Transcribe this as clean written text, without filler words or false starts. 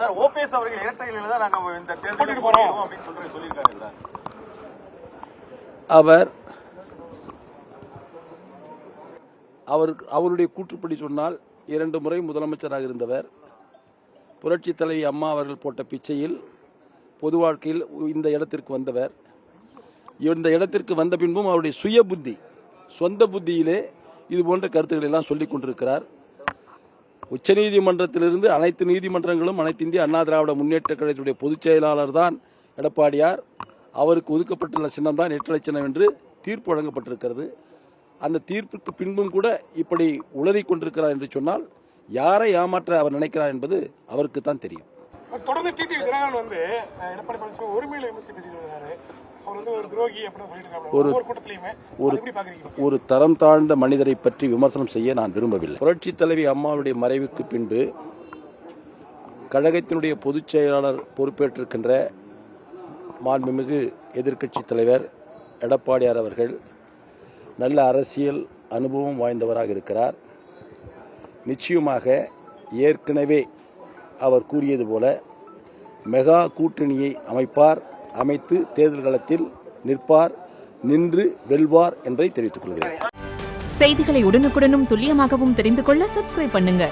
Sir OPS அவர்கள் இரட்டையில தான் நாங்க இந்த தேர்தலுக்கு போறோம் அப்படின்னு சொல்லியிருக்காரு சார். அவருடைய கூற்றுப்படி சொன்னால் 2 முறை முதலமைச்சராக இருந்தவர். புரட்சி தலைவி அம்மா அவர்கள் போட்ட பிச்சையில் பொது வாழ்க்கையில் இந்த இடத்திற்கு வந்தவர். இந்த இடத்திற்கு வந்த பின்பும் அவருடைய சுய புத்தி, சொந்த புத்தியிலே இது போன்ற கருத்துக்களை எல்லாம் சொல்லிக் கொண்டிருக்கிறார். உச்சநீதிமன்றத்திலிருந்து அனைத்து நீதிமன்றங்களும் அனைத்து இந்திய அண்ணா திராவிட முன்னேற்ற கழகத்துடைய பொதுச் செயலாளர் தான் எடப்பாடியார். அவருக்கு ஒதுக்கப்பட்டுள்ள சின்னம் தான் 8 லட்சம் என்று தீர்ப்பு வழங்கப்பட்டிருக்கிறது. அந்த தீர்ப்புக்கு பின்பும் கூட இப்படி உளறிக் கொண்டிருக்கிறார் என்று சொன்னால் யாரை ஏமாற்ற அவர் நினைக்கிறார் என்பது அவருக்கு தான் தெரியும். தொடர்ந்து டிடி தினகரன் வந்து எடப்பாடி பழனிசாமி ஒருமையில விமர்சி பேசிட்டு வராரு. அவர் வந்து ஒரு துரோகி ஒரு தரம் தாழ்ந்த மனிதரை பற்றி விமர்சனம் செய்ய நான் விரும்பவில்லை. புரட்சி தலைவி அம்மாவுடைய மறைவுக்கு பின்பு கழகத்தினுடைய பொதுச் செயலாளர் பொறுப்பேற்றிருக்கின்ற மாண்புமிகு எதிர்க்கட்சி தலைவர் எடப்பாடியார் அவர்கள் நல்ல அரசியல் அனுபவம் வாய்ந்தவராக இருக்கிறார். நிச்சயமாக ஏற்கனவே அவர் கூறியது போல மெகா கூட்டணியை அமைத்து தேர்தல் களத்தில் நிற்பார், நின்று வெல்வார் என்பதை தெரிவித்துக் கொள்கிறேன். செய்திகளை உடனுக்குடனும் துல்லியமாகவும் தெரிந்து கொள்ள சப்ஸ்கிரைப் பண்ணுங்க.